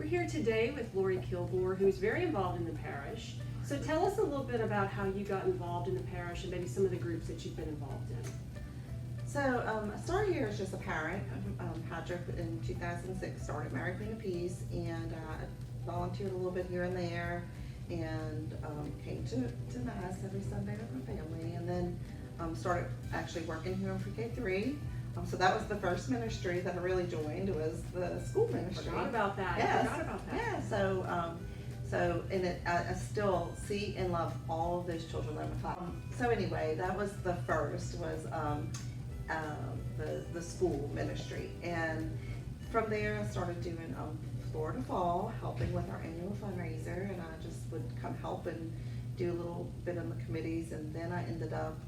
here today with Lori Kilgore, who's very involved in the parish. So tell us a little bit about how you got involved in the parish and maybe some of the groups that you've been involved in. So I started here as just a parent. Patrick in 2006 started Mary Queen of Peace, and volunteered a little bit here and there, and came to Mass every Sunday with my family, and then started actually working here in pre-K3. So that was the first ministry that I really joined, was the school ministry. Forgot about that. Yes. Forgot about that. Yeah. So in it, I still see and love all of those children in my class. So anyway, that was the first, was the school ministry, and from there I started doing Florida Fall, helping with our annual fundraiser, and I just would come help and do a little bit on the committees, and then I ended up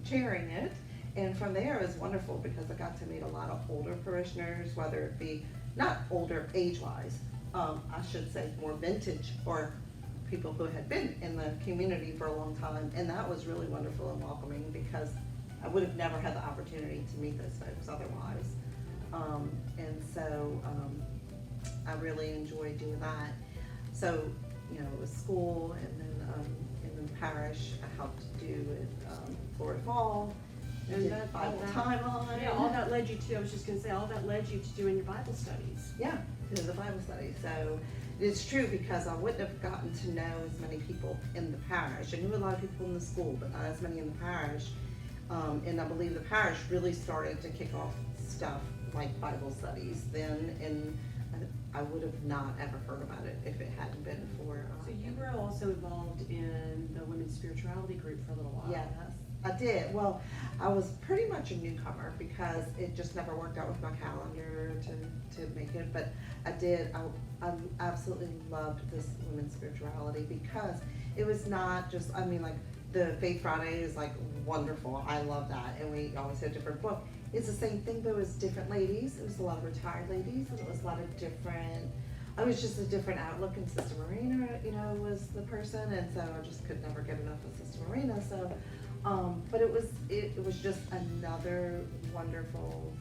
chairing it. And from there it was wonderful because I got to meet a lot of older parishioners, whether it be not older age-wise, I should say more vintage, or people who had been in the community for a long time, and that was really wonderful and welcoming because I would have never had the opportunity to meet those folks otherwise. And so I really enjoyed doing that. So, you know, it was school, and then in the parish I helped do with Florida Fall, and that Bible timeline. Yeah, all that led you to, I was just going to say, all that led you to doing your Bible studies. Yeah, to the Bible study. So it's true, because I wouldn't have gotten to know as many people in the parish. I knew a lot of people in the school, but not as many in the parish. And I believe the parish really started to kick off stuff like Bible studies then, and I would have not ever heard about it if it hadn't been for. So you were also involved in the women's spirituality group for a little while. Yes, I did. Well, I was pretty much a newcomer because it just never worked out with my calendar to make it. But I did. I absolutely loved this women's spirituality because it was not just, I mean, like the Faith Friday is like wonderful. I love that. And we always had a different book. It's the same thing, but it was different ladies. It was a lot of retired ladies, and it was a lot of different, it was just a different outlook. And Sister Marina, you know, was the person, and so I just could never get enough of Sister Marina. So, but it was just another wonderful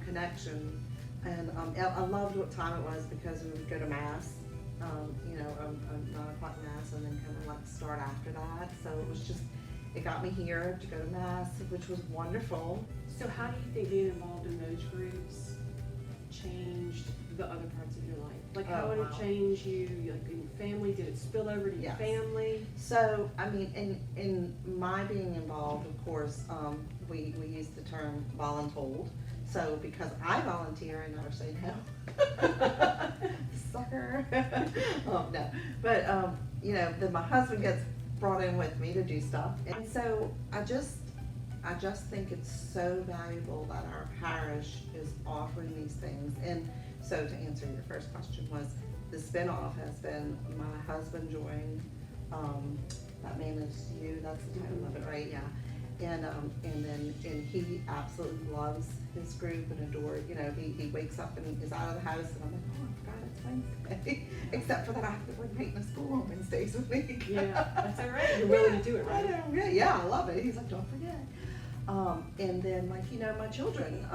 connection, and I loved what time it was because we would go to Mass, you know, a 9 o'clock Mass, and then kind of like start after that. So it was just, it got me here to go to Mass, which was wonderful. So how do you think being involved in those groups changed the other parts of your life? Like how did it change you, like in your family? Did it spill over to your family? So, I mean, in my being involved, of course, we use the term voluntold. So because I volunteer, I never say no. Sucker. No. But, you know, then my husband gets brought in with me to do stuff. And so I just think it's so valuable that our parish is offering these things. And so to answer your first question, was the spinoff has been my husband joined, That Man Is You, that's the title of it, right? Yeah. And he absolutely loves his group and adores, you know, he wakes up and is out of the house, and I'm like, oh, I forgot it's Wednesday. Except for that I have to bring Peyton to school on Wednesdays with me. Yeah, that's all right. You're willing to do it, right? I know, yeah, I love it. He's like, don't forget. And then, like, you know, my children,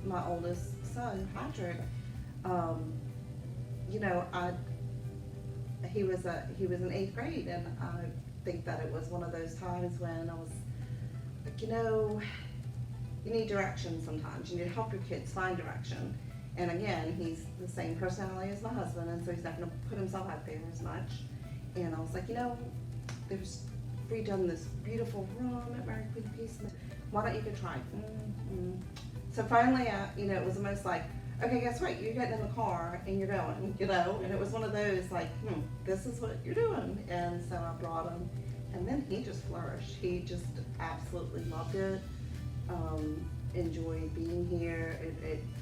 my oldest son, Patrick, you know, he was in 8th grade, and I think that it was one of those times when I was like, you know, you need direction sometimes. You need to help your kids find direction. And again, he's the same personality as my husband, and so he's not going to put himself out there as much. And I was like, you know, we've done this beautiful room at Mary Queen of Peace. Why don't you go try it? So finally, you know, it was almost like, okay, guess what? You're getting in the car and you're going, you know. And it was one of those like, this is what you're doing. And so I brought him, and then he just flourished. He just absolutely loved it. Enjoyed being here.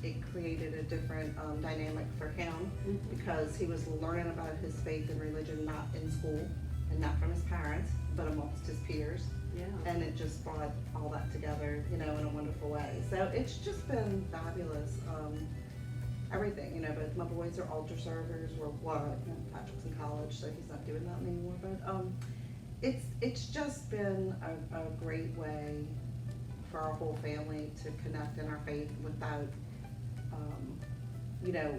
It created a different dynamic for him because he was learning about his faith and religion not in school and not from his parents, but amongst his peers. Yeah. And it just brought all that together, you know, in a wonderful way. So it's just been fabulous. Everything, you know, but my boys are altar servers, Patrick's in college, so he's not doing that anymore. But it's just been a great way for our whole family to connect in our faith without, you know,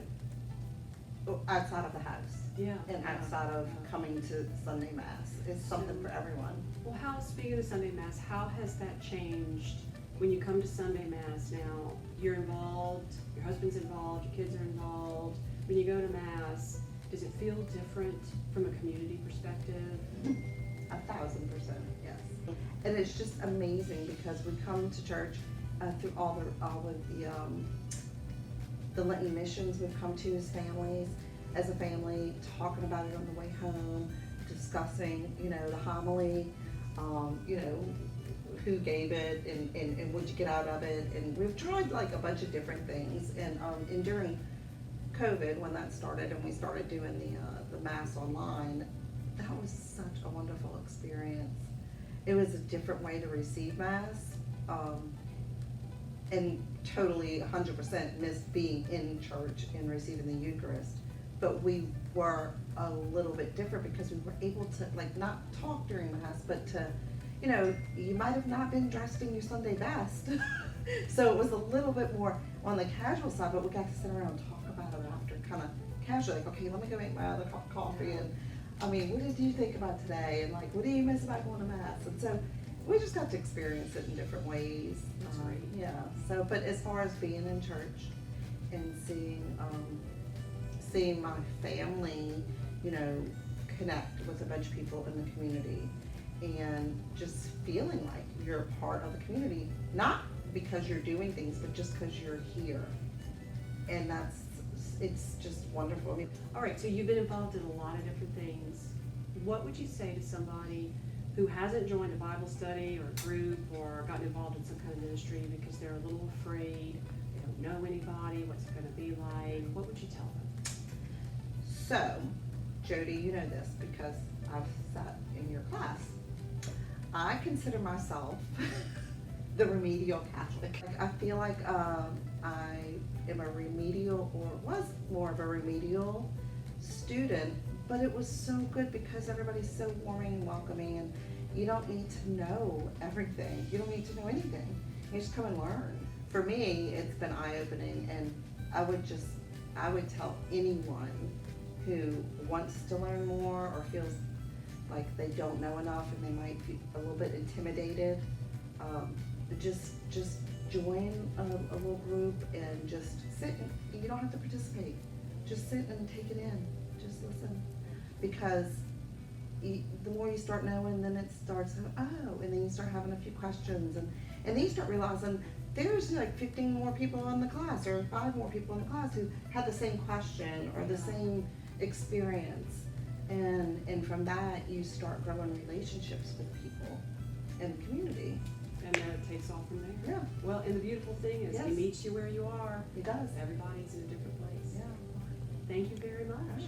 outside of the house. Yeah. And outside of coming to Sunday Mass. It's something for everyone. Well, speaking of Sunday Mass, how has that changed when you come to Sunday Mass now? You're involved, your husband's involved, your kids are involved. When you go to Mass, does it feel different from a community perspective? 1,000%, yes. And it's just amazing because we come to church through all of the Lenten missions we've come to as a family, talking about it on the way home, discussing, the homily, who gave it and what'd you get out of it. And we've tried like a bunch of different things. And during COVID, when that started and we started doing the Mass online, that was such a wonderful experience. It was a different way to receive Mass, and totally 100% missed being in church and receiving the Eucharist. But we were a little bit different because we were able to not talk during Mass, but to, you might have not been dressed in your Sunday best. So it was a little bit more on the casual side, but we got to sit around and talk about it after, kind of casually, okay, let me go make my other cup of coffee. And what did you think about today? And what do you miss about going to Mass? And so we just got to experience it in different ways. That's right. Yeah. So, but as far as being in church and seeing my family, connect with a bunch of people in the community, and just feeling like you're a part of the community, not because you're doing things, but just because you're here. And it's just wonderful. All right, so you've been involved in a lot of different things. What would you say to somebody who hasn't joined a Bible study or a group or gotten involved in some kind of ministry because they're a little afraid, they don't know anybody, what's it going to be like? What would you tell them? So, Jodi, you know this because I've sat in your class. I consider myself the remedial Catholic. I feel like I am a remedial, or was more of a remedial student, but it was so good because everybody's so warming and welcoming, and you don't need to know everything. You don't need to know anything. You just come and learn. For me, it's been eye-opening, and I would tell anyone who wants to learn more or feels like they don't know enough and they might feel a little bit intimidated, just join a little group and just sit. You don't have to participate. Just sit and take it in. Just listen. Because the more you start knowing, then it starts, and then you start having a few questions, and then you start realizing there's 15 more people in the class, or 5 more people in the class who had the same question or the same experience. And from that, you start growing relationships with people and the community. And then it takes off from there. Yeah. Well, and the beautiful thing is, Yes. He meets you where you are. He does. Everybody's in a different place. Yeah. Thank you very much.